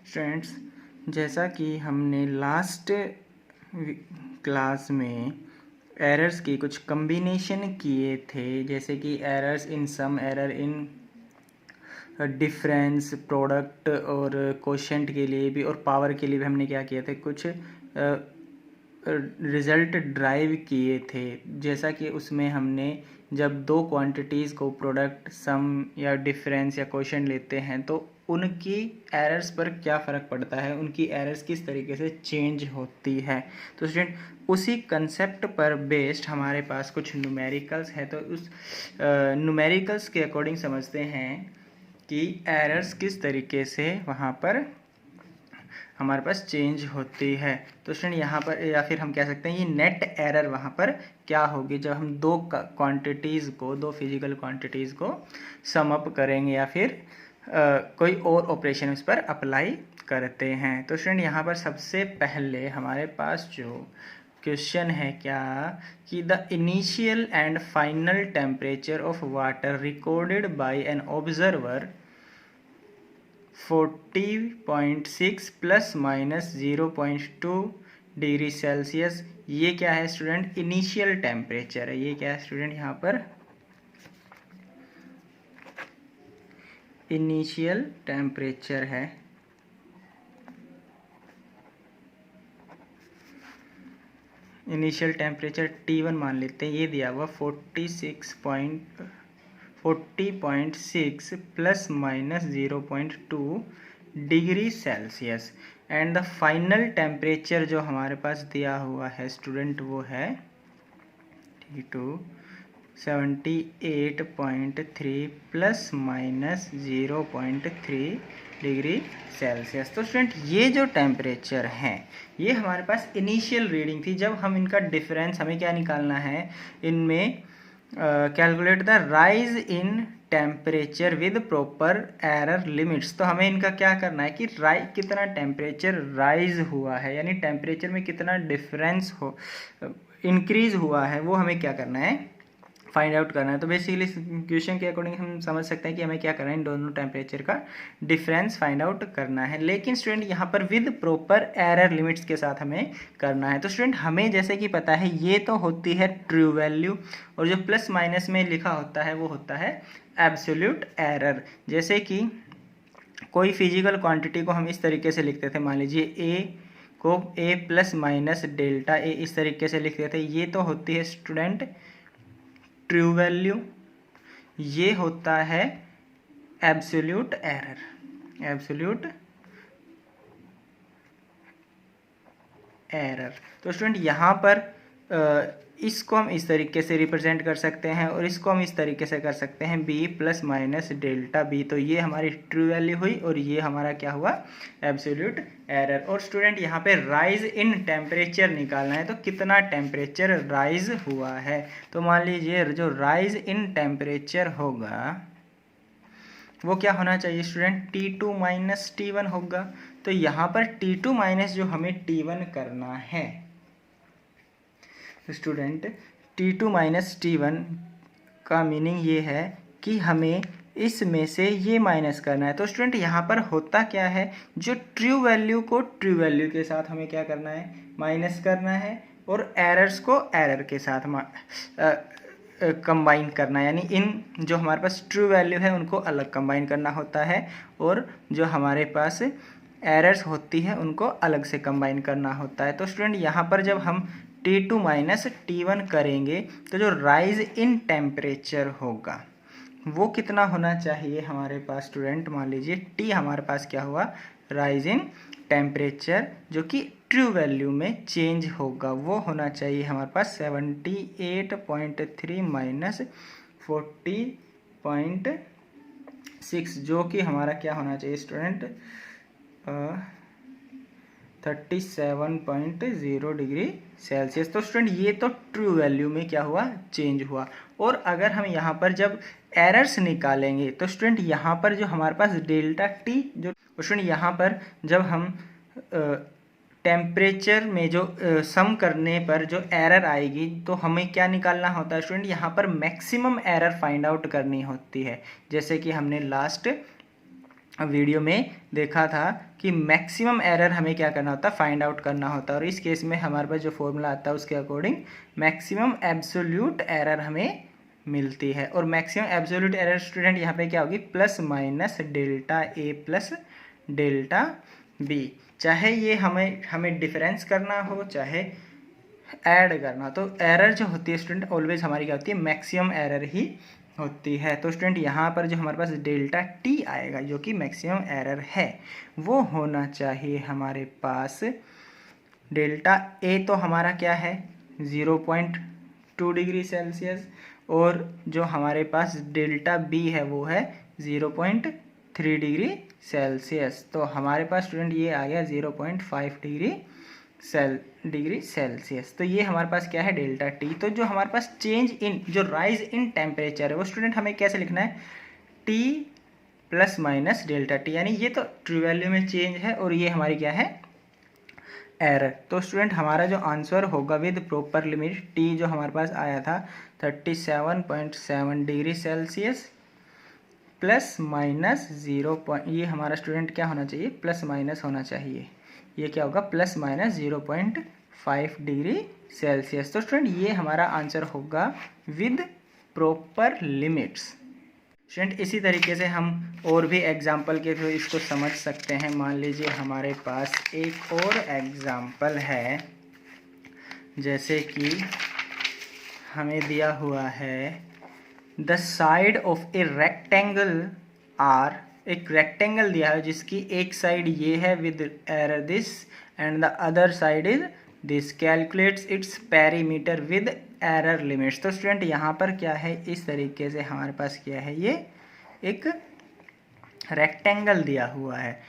Students, जैसा कि हमने लास्ट क्लास में एरर्स की कुछ कम्बिनेशन किए थे, जैसे कि errors in sum, error in difference, product और कोशेंट के लिए भी और पावर के लिए भी हमने क्या किया था, कुछ रिज़ल्ट ड्राइव किए थे। जैसा कि उसमें हमने जब दो क्वांटिटीज़ को प्रोडक्ट, सम या डिफरेंस या क्वोशंट लेते हैं तो उनकी एरर्स पर क्या फ़र्क पड़ता है, उनकी एरर्स किस तरीके से चेंज होती है। तो स्टूडेंट, उसी कंसेप्ट पर बेस्ड हमारे पास कुछ न्यूमेरिकल्स है, तो उस न्यूमेरिकल्स के अकॉर्डिंग समझते हैं कि एरर्स किस तरीके से वहाँ पर हमारे पास चेंज होती है। तो स्टूडेंट यहाँ पर, या फिर हम कह सकते हैं ये नेट एरर वहाँ पर क्या होगी जब हम दो क्वांटिटीज़ को, दो फिजिकल क्वांटिटीज़ को सम अप करेंगे या फिर कोई और ऑपरेशन उस पर अप्लाई करते हैं। तो स्टूडेंट यहाँ पर सबसे पहले हमारे पास जो क्वेश्चन है क्या, कि the initial and final temperature of water recorded by an observer 40.6 plus minus 0.2 degree Celsius, ये क्या है स्टूडेंट, इनिशियल टेम्परेचर है। ये क्या है स्टूडेंट, यहाँ पर इनिशियल टेम्परेचर है। इनिशियल टेम्परेचर T1 मान लेते हैं, ये दिया हुआ 40.6 plus minus 0.2 degree Celsius. And the final temperature जो हमारे पास दिया हुआ है स्टूडेंट, वो है T2 78.3 plus minus 0.3 degree Celsius. तो स्टूडेंट, ये जो टेम्परेचर हैं ये हमारे पास इनिशियल रीडिंग थी। जब हम इनका डिफरेंस, हमें क्या निकालना है इनमें, calculate the rise in temperature with proper error limits. तो हमें इनका क्या करना है कि कितना टेम्परेचर राइज हुआ है, यानी टेम्परेचर में कितना डिफरेंस हो, इंक्रीज हुआ है, वो हमें क्या करना है, फाइंड आउट करना है। तो बेसिकली क्वेश्चन के अकॉर्डिंग हम समझ सकते हैं कि हमें क्या करना है, इन दोनों टेम्परेचर का डिफरेंस फाइंड आउट करना है। लेकिन स्टूडेंट यहाँ पर विद प्रॉपर एरर लिमिट्स के साथ हमें करना है। तो स्टूडेंट, हमें जैसे कि पता है ये तो होती है ट्रू वैल्यू, और जो प्लस माइनस में लिखा होता है वो होता है एब्सोल्यूट एरर। जैसे कि कोई फिजिकल क्वांटिटी को हम इस तरीके से लिखते थे, मान लीजिए ए को ए प्लस माइनस डेल्टा ए, इस तरीके से लिखते थे, ये तो होती है स्टूडेंट ट्रू वैल्यू, ये होता है एब्सोल्यूट एरर। Absolute error. तो स्टूडेंट यहाँ पर इसको हम इस तरीके से रिप्रेजेंट कर सकते हैं और इसको हम इस तरीके से कर सकते हैं, b plus minus delta b. तो ये हमारी ट्रू वैल्यू हुई और ये हमारा क्या हुआ, एब्सोल्यूट एरर। और स्टूडेंट यहाँ पे राइज इन टेम्परेचर निकालना है, तो कितना टेम्परेचर राइज हुआ है। तो मान लीजिए जो राइज इन टेम्परेचर होगा वो क्या होना चाहिए स्टूडेंट, T2 माइनस T1 होगा। तो यहाँ पर T2 माइनस जो हमें T1 करना है, स्टूडेंट T2 माइनस T1 का मीनिंग ये है कि हमें इसमें से ये माइनस करना है। तो स्टूडेंट यहाँ पर होता क्या है, जो ट्रू वैल्यू को ट्रू वैल्यू के साथ हमें क्या करना है, माइनस करना है, और एरर्स को एरर के साथ कंबाइन करना है। यानी इन जो हमारे पास ट्रू वैल्यू है उनको अलग कंबाइन करना होता है, और जो हमारे पास एरर्स होती है उनको अलग से कंबाइन करना होता है। तो स्टूडेंट यहाँ पर जब हम T2 माइनस T1 करेंगे तो जो राइज इन टेम्परेचर होगा वो कितना होना चाहिए हमारे पास स्टूडेंट, मान लीजिए T हमारे पास क्या हुआ, राइज इन टेम्परेचर, जो कि ट्रू वैल्यू में चेंज होगा, वो होना चाहिए हमारे पास 78.3 माइनस 40.6, जो कि हमारा क्या होना चाहिए स्टूडेंट, 37.0 डिग्री सेल्सियस। तो स्टूडेंट ये तो ट्रू वैल्यू में क्या हुआ, चेंज हुआ। और अगर हम यहाँ पर जब एरर्स निकालेंगे तो स्टूडेंट यहाँ पर जो हमारे पास डेल्टा टी, जो स्टूडेंट यहाँ पर जब हम टेम्परेचर में जो सम करने पर जो एरर आएगी तो हमें क्या निकालना होता है स्टूडेंट, यहाँ पर मैक्सिमम एरर फाइंड आउट करनी होती है। जैसे कि हमने लास्ट वीडियो में देखा था कि मैक्सिमम एरर हमें क्या करना होता है, फाइंड आउट करना होता है। और इस केस में हमारे पास जो फॉर्मूला आता है उसके अकॉर्डिंग मैक्सिमम एब्सोल्यूट एरर हमें मिलती है। और मैक्सिमम एब्सोल्यूट एरर स्टूडेंट यहाँ पे क्या होगी, plus minus delta A plus delta B. चाहे ये हमें डिफरेंस करना हो, चाहे ऐड करना, तो एरर जो होती है स्टूडेंट ऑलवेज हमारी क्या होती है, मैक्सिमम एरर ही होती है। तो स्टूडेंट यहाँ पर जो हमारे पास डेल्टा टी आएगा जो कि मैक्सिमम एरर है, वो होना चाहिए हमारे पास डेल्टा ए तो हमारा क्या है 0.2 डिग्री सेल्सियस, और जो हमारे पास डेल्टा बी है वो है 0.3 डिग्री सेल्सियस। तो हमारे पास स्टूडेंट ये आ गया 0.5 डिग्री सेल्सियस। तो ये हमारे पास क्या है डेल्टा टी। तो जो हमारे पास चेंज इन, जो राइज इन टेम्परेचर है वो स्टूडेंट हमें कैसे लिखना है, T plus minus delta T, यानी ये तो ट्रू वैल्यू में चेंज है और ये हमारी क्या है एरर। तो स्टूडेंट हमारा जो आंसर होगा विद प्रॉपर लिमिट, टी जो हमारे पास आया था 37.7 डिग्री सेल्सियस प्लस माइनस 0. ये हमारा स्टूडेंट क्या होना चाहिए, प्लस माइनस होना चाहिए। ये क्या होगा, प्लस माइनस 0.5 डिग्री सेल्सियस। तो स्टूडेंट ये हमारा आंसर होगा विद प्रॉपर लिमिट्स। स्टूडेंट इसी तरीके से हम और भी एग्जाम्पल के थ्रू इसको समझ सकते हैं। मान लीजिए हमारे पास एक और एग्जाम्पल है, जैसे कि हमें दिया हुआ है the side of a rectangle are, एक रेक्टेंगल दिया है जिसकी एक साइड ये है with error this and the other side is this, calculates its perimeter with error limits. तो स्टूडेंट यहाँ पर क्या है, इस तरीके से हमारे पास क्या है, ये एक रेक्टेंगल दिया हुआ है।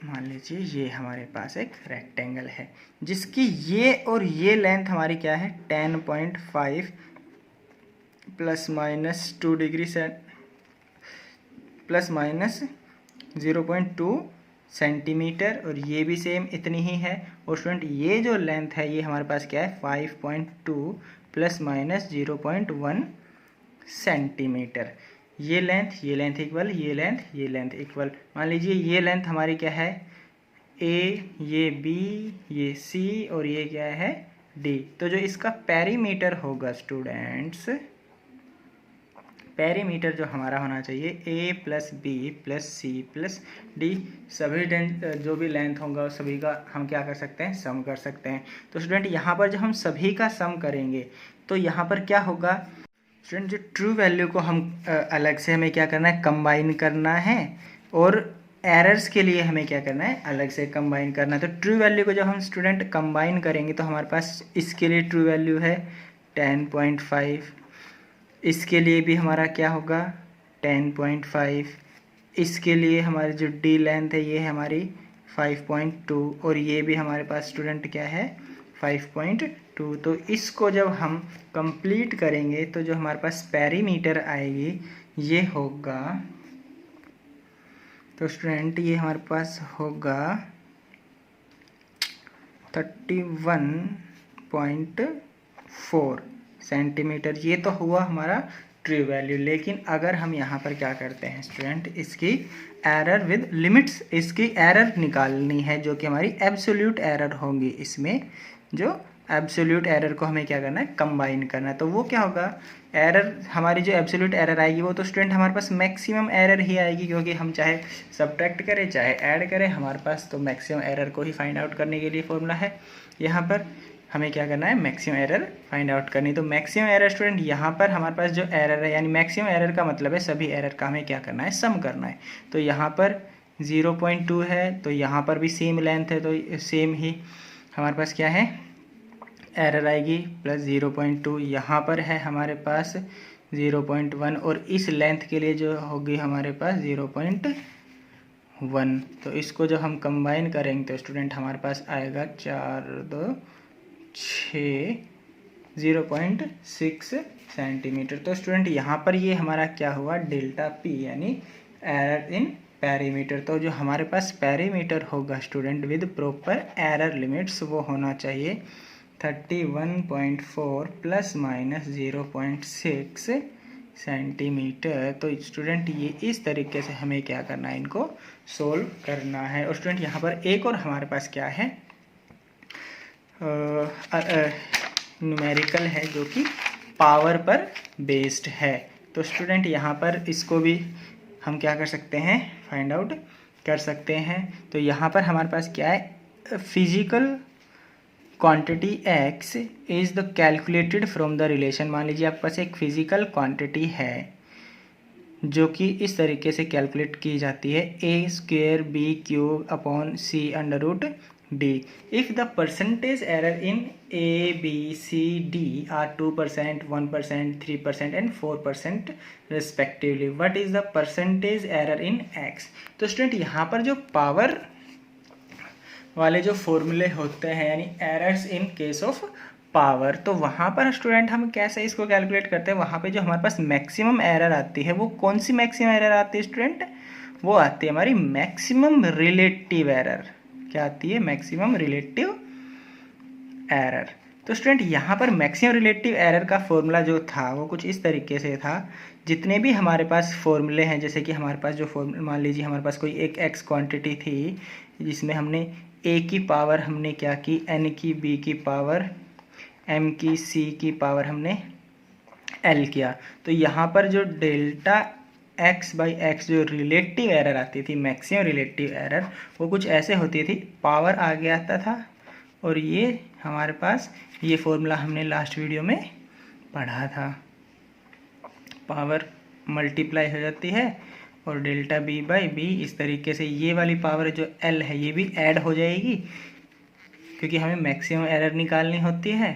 मान लीजिए ये हमारे पास एक रेक्टेंगल है जिसकी ये और ये लेंथ हमारी क्या है 10.5 प्लस माइनस 2 डिग्री से प्लस माइनस 0.2 सेंटीमीटर, और ये भी सेम इतनी ही है। और स्टूडेंट ये जो लेंथ है ये हमारे पास क्या है 5.2 प्लस माइनस 0.1 सेंटीमीटर। ये लेंथ इक्वल, ये लेंथ इक्वल। मान लीजिए ये लेंथ हमारी क्या है ए, ये बी, ये सी और ये क्या है डी। तो जो इसका पेरीमीटर होगा स्टूडेंट्स, पेरीमीटर जो हमारा होना चाहिए A plus B plus C plus D, सभी जो भी लेंथ होगा सभी का हम क्या कर सकते हैं, सम कर सकते हैं। तो स्टूडेंट यहाँ पर जब हम सभी का सम करेंगे तो यहाँ पर क्या होगा स्टूडेंट, जो ट्रू वैल्यू को हम अलग से हमें क्या करना है, कंबाइन करना है, और एरर्स के लिए हमें क्या करना है, अलग से कंबाइन करना है। तो ट्रू वैल्यू को जब हम स्टूडेंट कंबाइन करेंगे तो हमारे पास इसके लिए ट्रू वैल्यू है 10.5, इसके लिए भी हमारा क्या होगा 10.5, इसके लिए हमारी जो डी लेंथ है ये है हमारी 5.2, और ये भी हमारे पास स्टूडेंट क्या है 5.2। तो इसको जब हम कंप्लीट करेंगे तो जो हमारे पास पेरीमीटर आएगी ये होगा, तो स्टूडेंट ये हमारे पास होगा 31.4 सेंटीमीटर। ये तो हुआ हमारा ट्रू वैल्यू। लेकिन अगर हम यहाँ पर क्या करते हैं स्टूडेंट, इसकी एरर विद लिमिट्स, इसकी एरर निकालनी है जो कि हमारी एब्सोल्यूट एरर होगी। इसमें जो एब्सोल्यूट एरर को हमें क्या करना है, कंबाइन करना है। तो वो क्या होगा, एरर हमारी जो एब्सोल्यूट एरर आएगी वो तो स्टूडेंट हमारे पास मैक्सिमम एरर ही आएगी, क्योंकि हम चाहे सब्ट्रैक्ट करें चाहे ऐड करें हमारे पास तो मैक्सिमम एरर को ही फाइंड आउट करने के लिए फॉर्मूला है। यहाँ पर हमें क्या करना है, मैक्सिमम एरर फाइंड आउट करनी। तो मैक्सिमम एरर स्टूडेंट यहाँ पर हमारे पास जो एरर है, यानी मैक्सिमम एरर का मतलब है सभी एरर का हमें क्या करना है, सम करना है। तो यहाँ पर 0.2 है तो यहाँ पर भी सेम लेंथ है, तो सेम ही हमारे पास क्या है एरर आएगी प्लस 0.2। यहाँ पर है हमारे पास 0.1 और इस लेंथ के लिए जो होगी हमारे पास 0.1। तो इसको जो हम कंबाइन करेंगे तो स्टूडेंट हमारे पास आएगा 4 2 6 0.6 सेंटीमीटर। तो स्टूडेंट यहाँ पर ये हमारा क्या हुआ डेल्टा पी, यानी एरर इन पेरीमीटर। तो जो हमारे पास पेरीमीटर होगा student with proper error limits वो होना चाहिए 31.4 प्लस माइनस 0.6 सेंटीमीटर। तो स्टूडेंट ये इस तरीके से हमें क्या करना है, इनको सोल्व करना है। और स्टूडेंट यहाँ पर एक और हमारे पास क्या है, न्यूमेरिकल है जो कि पावर पर बेस्ड है। तो स्टूडेंट यहाँ पर इसको भी हम क्या कर सकते हैं, फाइंड आउट कर सकते हैं। तो यहाँ पर हमारे पास क्या है, physical quantity x is the calculated from the relation. मान लीजिए आपके पास एक फिजिकल क्वांटिटी है जो कि इस तरीके से कैलकुलेट की जाती है, a² b³ / c√d। If the percentage error in a b c d are 2%, 1%, 3% and 4% respectively, what is the percentage error in x। तो स्टूडेंट यहाँ पर जो पावर वाले जो फॉर्मूले होते हैं, यानी errors in case of power, तो वहाँ पर स्टूडेंट हम कैसे इसको कैलकुलेट करते हैं, वहाँ पे जो हमारे पास मैक्सिमम एरर आती है वो कौन सी मैक्सिमम एरर आती है स्टूडेंट, वो आती है हमारी मैक्सिमम रिलेटिव एरर। क्या आती है, मैक्सिमम रिलेटिव एरर। तो स्टूडेंट यहाँ पर मैक्सिमम रिलेटिव एरर का फॉर्मूला जो था वो कुछ इस तरीके से था, जितने भी हमारे पास फॉर्मूले हैं, जैसे कि हमारे पास जो फॉर्मूला, मान लीजिए हमारे पास कोई एक एक्स क्वांटिटी थी जिसमें हमने a की पावर हमने क्या की, n की, b की पावर, m की, c की पावर हमने l किया। तो यहाँ पर जो डेल्टा x/x जो रिलेटिव एरर आती थी, मैक्सिमम रिलेटिव एरर, वो कुछ ऐसे होती थी, पावर आगे आता था और ये हमारे पास ये फॉर्मूला हमने लास्ट वीडियो में पढ़ा था, पावर मल्टीप्लाई हो जाती है और डेल्टा b/b इस तरीके से ये वाली पावर जो l है ये भी ऐड हो जाएगी, क्योंकि हमें मैक्सिमम एरर निकालनी होती है।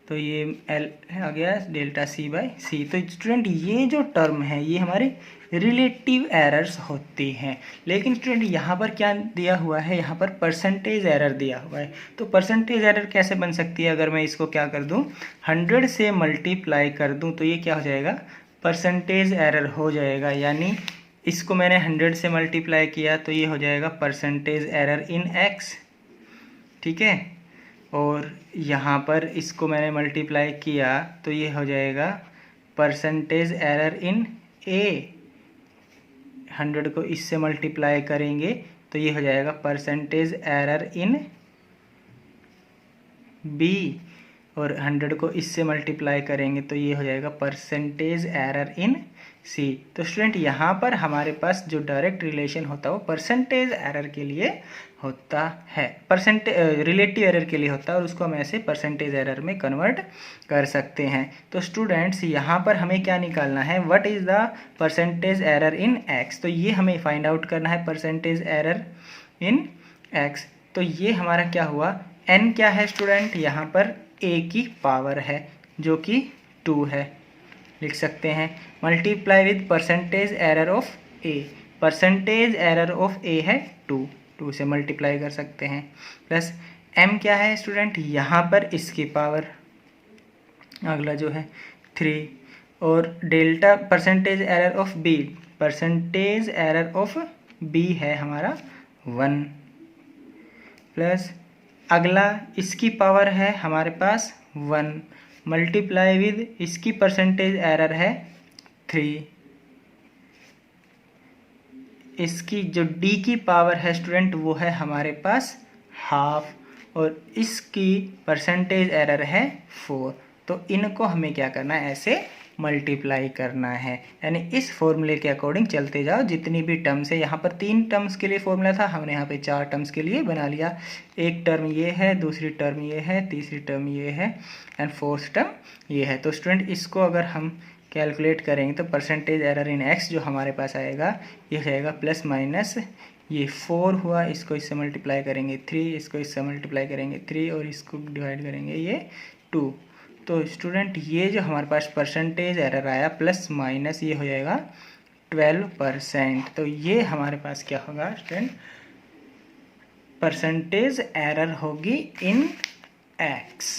तो ये l आ गया डेल्टा c/c। तो स्टूडेंट ये जो टर्म है ये हमारी रिलेटिव एरर्स होती हैं। लेकिन स्टूडेंट यहाँ पर क्या दिया हुआ है, यहाँ पर परसेंटेज एरर दिया हुआ है। तो परसेंटेज एरर कैसे बन सकती है, अगर मैं इसको क्या कर दूँ, 100 से मल्टीप्लाई कर दूँ तो ये क्या हो जाएगा, परसेंटेज एरर हो जाएगा। यानी इसको मैंने 100 से मल्टीप्लाई किया तो ये हो जाएगा परसेंटेज एरर इन x, ठीक है। और यहाँ पर इसको मैंने मल्टीप्लाई किया तो ये हो जाएगा परसेंटेज एरर इन a। 100 को इससे मल्टीप्लाई करेंगे तो ये हो जाएगा परसेंटेज एरर इन b, और 100 को इससे मल्टीप्लाई करेंगे तो ये हो जाएगा परसेंटेज एरर इन c। तो स्टूडेंट यहाँ पर हमारे पास जो डायरेक्ट रिलेशन होता है वो परसेंटेज एरर के लिए होता है, रिलेटिव एरर के लिए होता है, और उसको हम ऐसे परसेंटेज एरर में कन्वर्ट कर सकते हैं। तो स्टूडेंट्स यहाँ पर हमें क्या निकालना है, what is the percentage error in x। तो ये हमें फाइंड आउट करना है, परसेंटेज एरर इन x। तो ये हमारा क्या हुआ, n क्या है स्टूडेंट, यहाँ पर a की पावर है जो कि 2 है, लिख सकते हैं, multiply with percentage error of a। Percentage error of a है 2 से मल्टीप्लाई कर सकते हैं, प्लस m क्या है स्टूडेंट, यहाँ पर इसकी पावर, अगला जो है 3, और delta percentage error of b, percentage error of b है हमारा 1, प्लस अगला इसकी पावर है हमारे पास 1, मल्टीप्लाई विद इसकी परसेंटेज एरर है 3, इसकी जो d की पावर है स्टूडेंट वो है हमारे पास हाफ, और इसकी परसेंटेज एरर है 4। तो इनको हमें क्या करना है, ऐसे मल्टीप्लाई करना है। यानी इस फॉर्मूले के अकॉर्डिंग चलते जाओ, जितनी भी टर्म्स है, यहाँ पर 3 टर्म्स के लिए फॉर्मूला था, हमने यहाँ पे 4 टर्म्स के लिए बना लिया। एक टर्म ये है, दूसरी टर्म ये है, तीसरी टर्म ये है एंड फोर्थ टर्म ये है। तो स्टूडेंट इसको अगर हम कैलकुलेट करेंगे तो परसेंटेज एरर इन x जो हमारे पास आएगा ये जाएगा प्लस माइनस, ये 4 हुआ, इसको इससे मल्टीप्लाई करेंगे 3, इसको इससे मल्टीप्लाई करेंगे 3, और इसको डिवाइड करेंगे ये 2। तो स्टूडेंट ये जो हमारे पास परसेंटेज एरर आया प्लस माइनस ये हो जाएगा 12%। तो ये हमारे पास क्या होगा स्टूडेंट, परसेंटेज एरर होगी इन x।